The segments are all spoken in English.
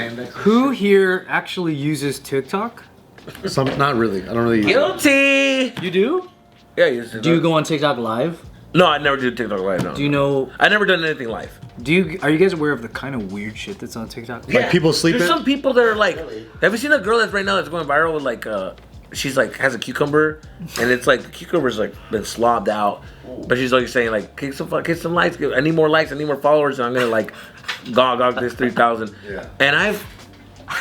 Who here actually uses TikTok? Not really. I don't really use it. Guilty. You do? Yeah, you do. Do you go on TikTok live? No, I never do TikTok live. No. Do you know? I never done anything live. Are you guys aware of the kind of weird shit that's on TikTok? Like people sleeping? There's some people that are like, have you seen a girl that's right now that's going viral with like, she's like has a cucumber, and it's like the cucumber's like been slobbed out, but she's like saying like, get some likes, I need more likes, I need more followers, and I'm gonna like, gog this 3,000. Yeah. And I've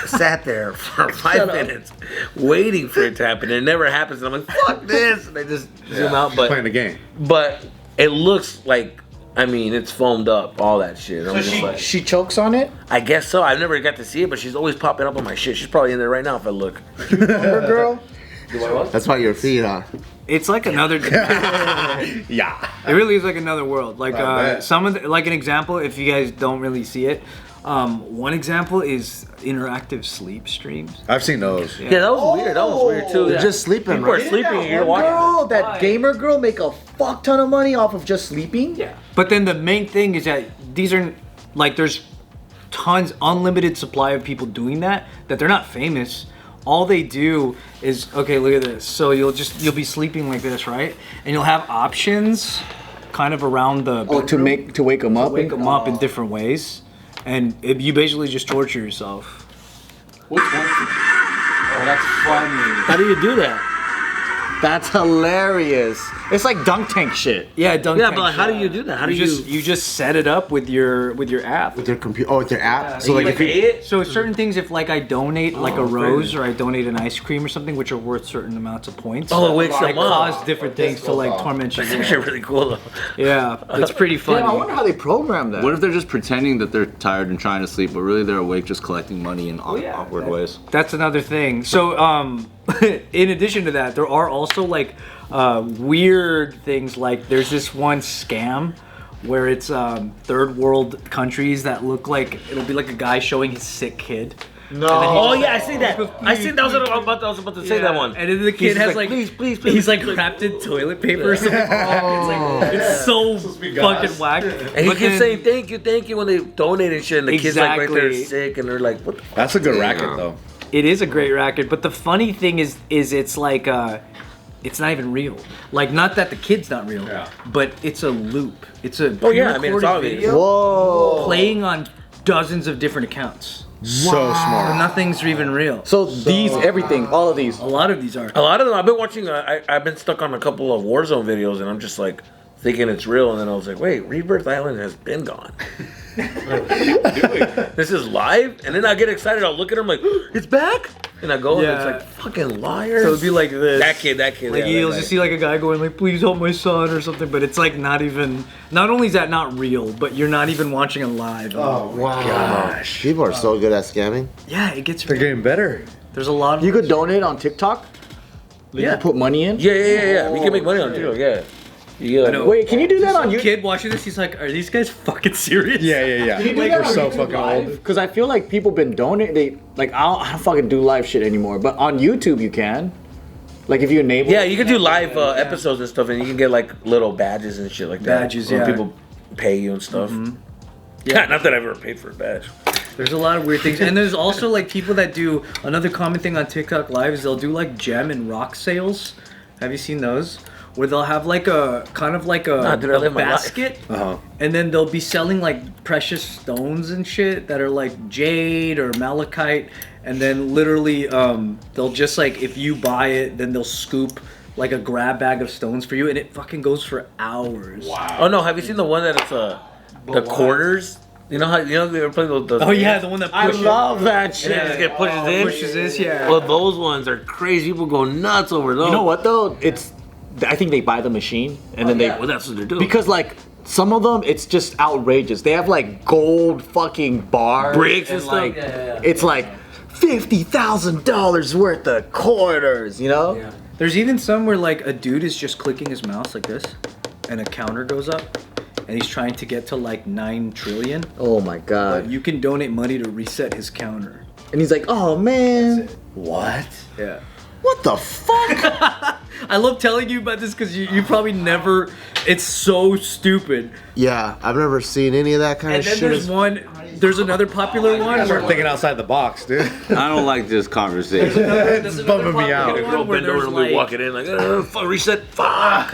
sat there for 5 minutes waiting for it to happen, and it never happens. And I'm like, fuck this, and I just zoom out. But playing the game. But it looks like. I mean, it's foamed up, all that shit. So she chokes on it? I guess so. I've never got to see it, but she's always popping up on my shit. She's probably in there right now if I look. Cucumber girl? That's why your feet, huh? It's like another. Yeah. It really is like another world. Like some of like an example, if you guys don't really see it, one example is interactive sleep streams. I've seen those. Yeah, that was weird. That was weird too. They're just sleeping, People are right? sleeping and you're One watching. girl, that gamer girl, make a fuck ton of money off of just sleeping? Yeah. But then the main thing is that these are like there's tons, unlimited supply of people doing that they're not famous. All they do is, okay, look at this. So you'll be sleeping like this, right? And you'll have options kind of around the To wake them up? wake them up in different ways. And you basically just torture yourself. Which one? Oh, that's funny. How do you do that? That's hilarious. It's like dunk tank shit. Yeah, dunk Yeah, tank but like, how shit. do you do that? How do You just set it up with your app. With their computer. Oh, with their app. So like if you So certain things, if like I donate like a rose or I donate an ice cream or something, which are worth certain amounts of points. Oh, it wakes it them up. cause different things to like torment you. That's actually really cool though. Yeah, it's pretty funny. Yeah, I wonder how they program that. What if they're just pretending that they're tired and trying to sleep, but really they're awake just collecting money in awkward ways? That's another thing. So, in addition to that, there are also like weird things. Like there's this one scam where it's third world countries that look like it'll be like a guy showing his sick kid. No. Oh yeah, I see that. I see that. I was about to say that one. And then the kid has like, please. he's like wrapped in toilet paper or something. It's so fucking whack. And he keeps saying thank you when they donate and shit, and the kid's like right there Exactly. sick, and they're like, what the fuck? That's a good racket, though. It is a great racket, but the funny thing is it's like it's not even real. Like, not that the kid's not real, but it's a loop. It's a Oh yeah, I mean it's pre-recorded obvious. video Whoa. playing on dozens of different accounts. So So smart. nothing's even real. So these, everything, all of these. A lot of these are. A lot of them, I've been watching. I've been stuck on a couple of Warzone videos, and I'm just like thinking it's real, and then I was like, wait, Rebirth Island has been gone. This is live, and then I get excited. I'll look at him like, it's back, and I go, and it's like fucking liars. So it'd be like this. that kid. Like Yeah, you'll that just guy. see like a guy going like, please help my son or something, but it's like not even, not only is that not real, but you're not even watching it live. Oh, wow. People are so good at scamming. Yeah, it gets They're getting better. There's a lot of You could donate on TikTok? You could put money in? Yeah. We can make money on it too. Yeah. You get like, Wait, can you do that on YouTube? kid watching this, he's like, are these guys fucking serious? Yeah. Can you do Like, that we're on so YouTube fucking live? old. Because I feel like people been donating. I don't fucking do live shit anymore. But on YouTube you can. Like if you enable. yeah, you can do live episodes and stuff, and you can get like little badges and shit like that. Badges, when yeah. people pay you and stuff. Yeah, not that I've ever paid for a badge. There's a lot of weird things. And there's also like people that do, another common thing on TikTok Live is they'll do like gem and rock sales. Have you seen those? Where they'll have like a, kind of like a, dude, I live my life. basket. Uh-huh. And then they'll be selling like precious stones and shit that are like jade or malachite. And then literally they'll just like, if you buy it, then they'll scoop like a grab bag of stones for you. And it fucking goes for hours. Wow. Oh no, have you seen the one that it's the quarters? You know how they ever play those? Oh yeah, the one that I pushes. love that shit. Yeah, just get pushes in. Pushes this, yeah. Well, those ones are crazy. People go nuts over those. You know what though? I think they buy the machine and then Well, that's what they're doing. because like some of them it's just outrageous. They have like gold fucking bars, Bricks and stuff. like it's like $50,000 worth of quarters. You know? Yeah. There's even some where like a dude is just clicking his mouse like this, and a counter goes up, and he's trying to get to like 9 trillion. Oh my god. You can donate money to reset his counter. And he's like, oh man. What? Yeah. What the fuck? I I love telling you about this because you probably never. It's so stupid. Yeah, I've never seen any of that kind And of then shit. there's one. There's another popular one. Start thinking outside the box, dude. I don't like this conversation. It's bumming me out. Girl bend over and we walking in like, fuck, reset, fuck.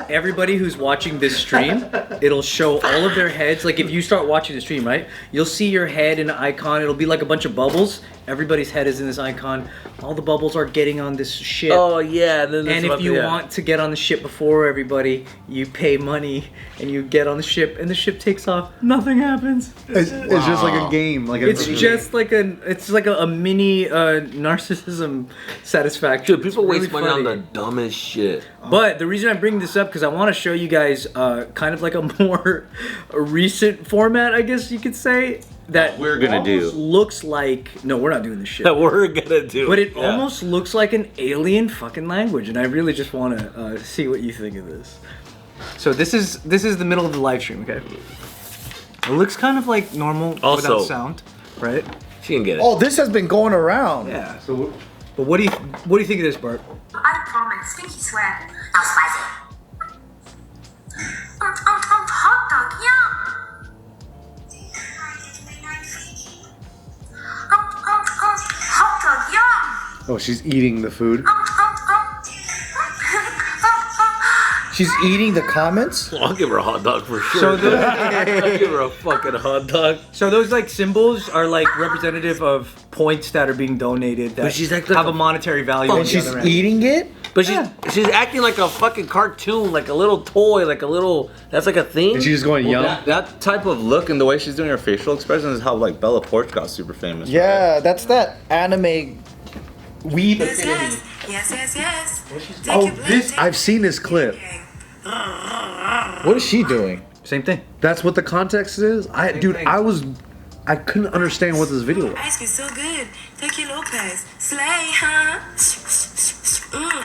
Everybody who's watching this stream, it'll show all of their heads. Like if you start watching the stream, right? You'll see your head in an icon. It'll be like a bunch of bubbles. Everybody's head is in this icon. All the bubbles are getting on this ship. Oh yeah, And if you want to get on the ship before everybody, you pay money and you get on the ship, and the ship takes off. Nothing happens. It's just like a game. Like It's just like a mini narcissism satisfaction. Dude, people It's waste really money on funny. the dumbest shit. But the reason I bring this up because I want to show you guys kind of like a more recent format, I guess you could say. That We're gonna do. almost looks like no, we're not doing this shit. That we're gonna do. But it Yeah. almost looks like an alien fucking language, and I really just want to see what you think of this. So this is the middle of the live stream, okay? It looks kind of like normal Also- without sound, right? She can get it. Oh, this has been going around. Yeah. So, but what do you think of this, Bart? I promise, pinky swear. Not spicy. Hot dog, yum. Hot dog, yum. Oh, she's eating the food. She's eating the comments? I'll give her a hot dog for sure. So those, I'll give her a fucking hot dog. so those like symbols are like representative of points that are being donated that But she's acting have like a monetary value. Oh, on the She's other end. eating it? But she's acting like a fucking cartoon, like a little toy, like a little. That's like a thing. And she's just going, yum. That type of look and the way she's doing her facial expressions is how like Bella Poarch got super famous. right? Yeah, that's that anime weed. Yes, yes. Yes, yes, yes. Take Oh, your blade, this, take I've seen this clip. What is she doing? Same thing. That's what the context is? Dude, I couldn't understand what this video was. Ice cream so good. Take your Lopez. Slay, huh?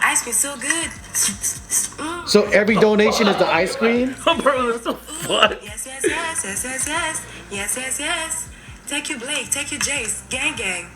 Ice cream so good. So every donation is the ice cream? Bro, that's so fun. Yes, yes, yes, yes, yes, yes. Yes, yes, yes. Take your Blake, take your Jace. Gang, gang.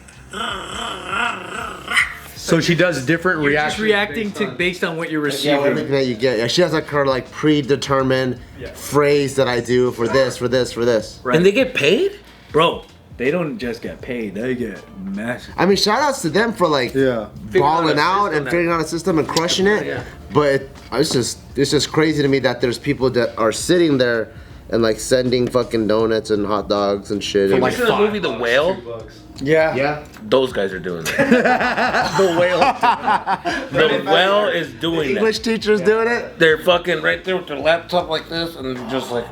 So she does different Just reactions. reacting to based on what you're Yeah, receiving. everything that you get. Yeah, she has like her like predetermined phrase that I do for this, for this, for this. Right. And they get paid? Bro, they don't just get paid; they get massive. I mean, shout outs to them for like Yeah. balling out system and that- figuring out a system and crushing it. But it's just crazy to me that there's people that are sitting there and like sending fucking donuts and hot dogs and shit. You And, watched the movie The Whale? Yeah. yeah. Those guys are doing that. The whale. The Whale is doing English that. teachers doing it. They're fucking right there with their laptop like this and just like.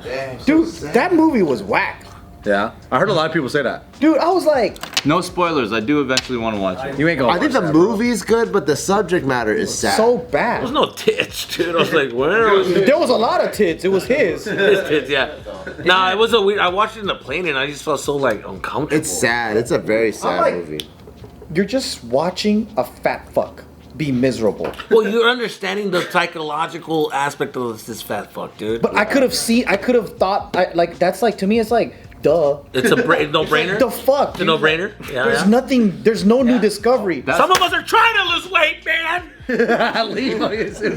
Dude, that movie was whack. Yeah. I heard a lot of people say that. Dude, I was like, No spoilers. I do eventually want to watch it. you ain't gonna I think the movie's good, but the subject matter is sad. so There's bad. no tits, dude. I was like, where was There was a lot of tits. It was his. this tits? Yeah. Nah, it was a weird. I watched it in the plane and I just felt so like uncomfortable. It's sad. It's a very sad like- movie. You're just watching a fat fuck be miserable. Well, you're understanding the psychological aspect of this fat fuck, dude. But I could have thought, like, that's like, to me, it's like, duh. It's a no-brainer. The fuck? It's a no-brainer. Yeah, There's yeah. nothing, there's no new discovery. Some of us are trying to lose weight, man.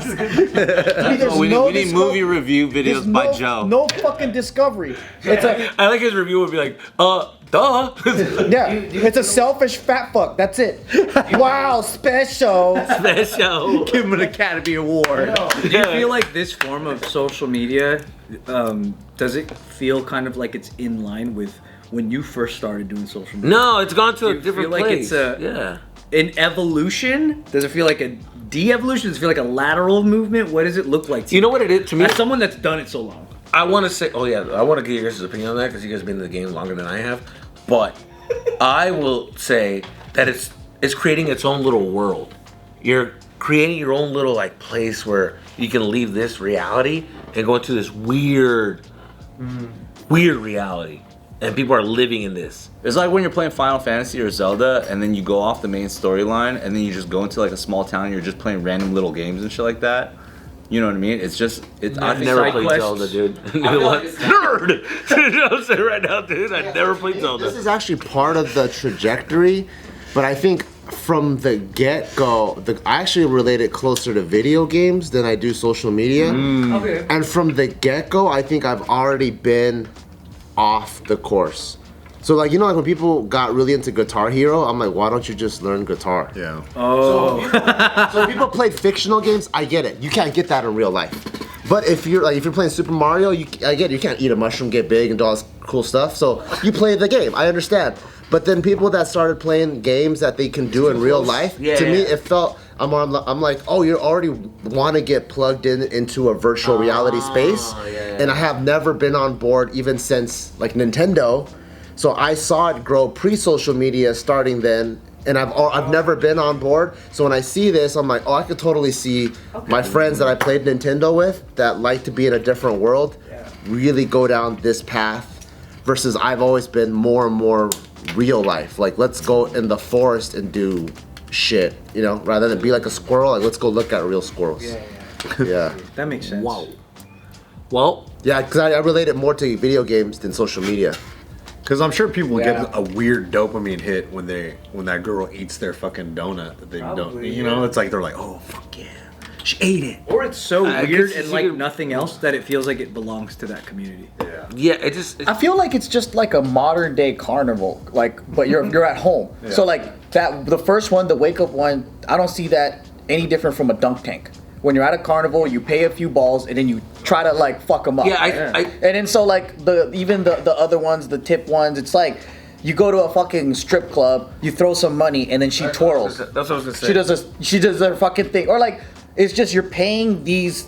There's We no need disco- movie review there's videos by no, Joe. No fucking discovery. It's a, I like his review would be like, duh. yeah, it's a selfish fat fuck. That's it. Wow, special. Special. Give him an Academy Award. Do you feel like this form of social media, does it feel kind of like it's in line with when you first started doing social media? No, it's gone to Do a you different feel like place. it's a- Yeah. An evolution? Does it feel like a de-evolution? Does it feel like a lateral movement? What does it look like to You know what it is to me? As someone that's done it so long. I want to say, oh yeah, I want to get your guys' opinion on that because you guys have been in the game longer than I have. But I will say that it's creating its own little world. You're creating your own little like place where you can leave this reality and go into this weird reality, and people are living in this. It's like when you're playing Final Fantasy or Zelda, and then you go off the main storyline, and then you just go into like a small town, and you're just playing random little games and shit like that. You know what I mean? It's just, it's. I've Side never played quests. Zelda, dude. Nerd. Dude, I'm saying right now, dude. I never played Zelda. This is actually part of the trajectory, but I think from the get-go, I actually relate it closer to video games than I do social media. Okay. And from the get-go, I think I've already been off the course. So like, you know, like when people got really into Guitar Hero, I'm like, why don't you just learn guitar? Yeah. Oh. So if people play fictional games, I get it. You can't get that in real life. But if you're playing Super Mario, I get it. You can't eat a mushroom, get big, and do all this cool stuff. So you play the game. I understand. But then people that started playing games that they can do in real life, to me, it felt I'm like, oh, you already want to get plugged into a virtual reality space, and I have never been on board even since like Nintendo. So I saw it grow pre-social media starting then, and I've never been on board. So when I see this, I'm like, oh, I could totally see my friends that I played Nintendo with that like to be in a different world really go down this path, versus I've always been more and more real life. Like, let's go in the forest and do shit, you know, rather than be like a squirrel. Like, let's go look at real squirrels. Yeah. That makes sense. Wow. Well, Yeah, because I relate it more to video games than social media. Because I'm sure people get a weird dopamine hit when that girl eats their fucking donut that they don't. You know, it's like they're like, oh fuck yeah, she ate it. or it's so weird guess and you like could- nothing else that it feels like it belongs to that community. Yeah, it just. I feel like it's just like a modern day carnival, like, but you're at home. So like that, the first one, the wake up one, I don't see that any different from a dunk tank. When you're at a carnival, you pay a few balls and then you try to like fuck them up. Yeah, I and then so like even the other ones, the tip ones, it's like you go to a fucking strip club, you throw some money, and then she twirls. That's what I was gonna say. She does her fucking thing, or like it's just you're paying these.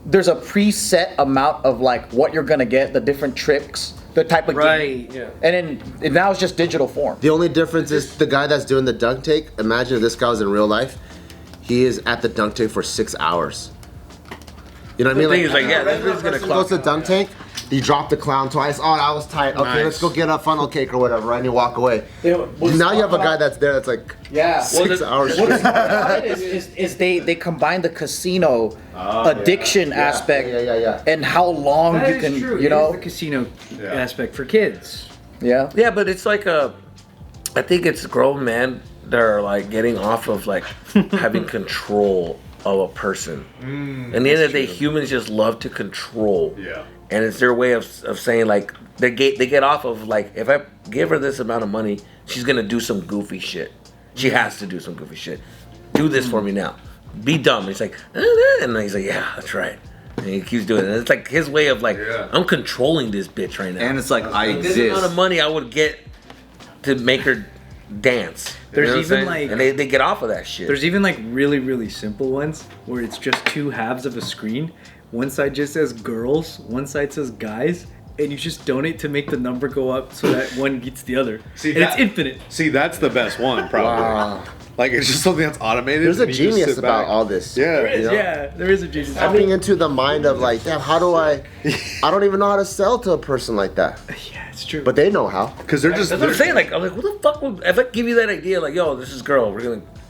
There's a preset amount of like what you're gonna get, the different tricks, the type of game. Yeah. And then now it's just digital form. The only difference is the guy that's doing the dunk tank. Imagine if this guy was in real life. He is at the dunk tank for 6 hours. You know what I mean? thing is, like, yeah, this is gonna person goes to the dunk tank. You drop the clown twice. Oh, that was tight. Okay, let's go get a funnel cake or whatever, right? And you walk away. Now you have a guy that's there that's like 6 hours. Is they combine the casino addiction aspect Yeah. and how long That you is can, true. you It know, is the casino aspect for kids. yeah. Yeah, but it's like I think it's grown men that are like getting off of like having control of a person. And at the end of the day, humans just love to control. Yeah. And it's their way of saying like they get off of like, if I give her this amount of money, she's gonna do some goofy shit. She has to do some goofy shit. Do this for me now. Be dumb. And he's like, and then he's like, yeah, that's right. And he keeps doing it. And it's like his way of like, I'm controlling this bitch right now. And it's like, I This amount of exist. money I would get to make her dance. There's You know what I'm even, saying? like- and they get off of that shit. There's even like really, really simple ones where it's just two halves of a screen. One side just says girls, one side says guys, and you just donate to make the number go up so that one gets the other. See, and that- it's infinite. See, that's the best one, probably. Like, it's just something that's automated. There's a and you just genius sit about back. all this. Yeah. There is, You know? yeah, there is a genius. Tapping into the mind of like, damn, how do I don't even know how to sell to a person like that. Yeah, it's true. But they know how. Because they're just. That's what I'm saying. Like, I'm like, what the fuck would, if I give you that idea, like, yo, this is girl, she's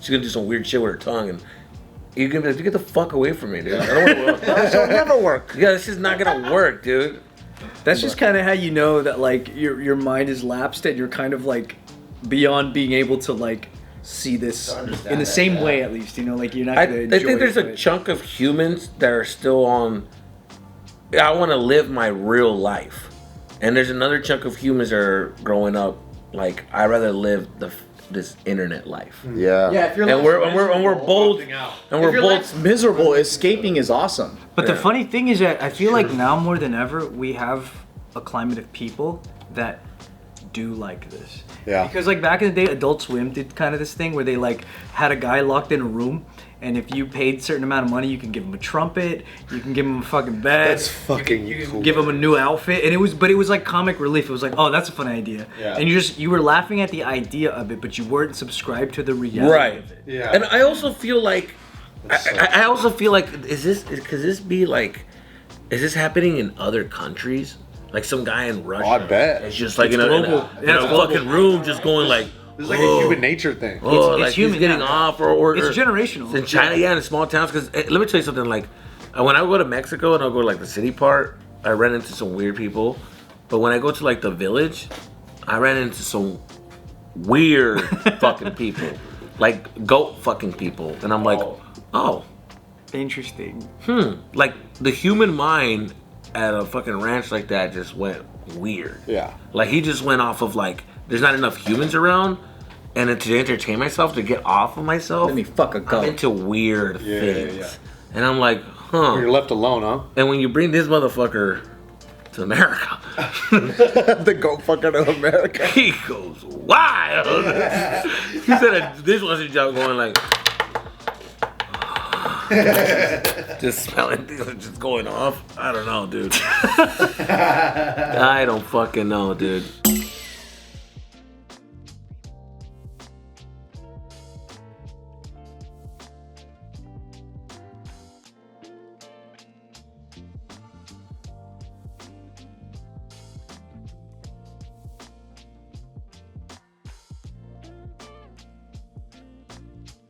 gonna do some weird shit with her tongue, and you're gonna be like, you get the fuck away from me, dude. I don't want to. It'll never work. Yeah, this is not gonna work, dude. That's just kind of how you know that like your mind is lapsed and you're kind of like beyond being able to like see this in the same way, at least, you know, like you're not I gonna enjoy think there's it, a but- chunk of humans that are still on. I want to live my real life, and there's another chunk of humans that are growing up like I rather live this internet life. Yeah. Yeah, if you're And we're both miserable, escaping is awesome. But the funny thing is that I feel like now more than ever we have a climate of people that do like this. Yeah. Because like back in the day, Adult Swim did kind of this thing where they like had a guy locked in a room, and if you paid a certain amount of money, you can give him a trumpet, you can give him a fucking bed, That's fucking you can cool. give him a new outfit, and it was like comic relief. It was like, oh, that's a fun idea, Yeah. and you were laughing at the idea of it, but you weren't subscribed to the reality Right. of it. Yeah. And I also feel like I also feel like is this happening in other countries? Like some guy in Russia. Oh, I bet. It's just like It's in a global. in Yeah, a it's global. fucking room, just going like. This is like a human nature thing. Oh, It's like human, he's getting yeah. off, or It's generational. in China, yeah, in small towns. Because let me tell you something. Like when I go to Mexico and I'll go to like the city part, I ran into some weird people. But when I go to like the village, I ran into some weird fucking people. like goat fucking people, and I'm like, oh, Interesting. like the human mind at a fucking ranch like that just went weird. Yeah. Like he just went off of like, there's not enough humans around, and then to entertain myself, to get off of myself, Let me fuck a I'm goat. into weird things, and I'm like, You're left alone, huh? And when you bring this motherfucker to America, The goat fucker to America. he goes wild. He said a dishwasher job going like, just smelling things just going off. I don't know, dude. I don't fucking know, dude.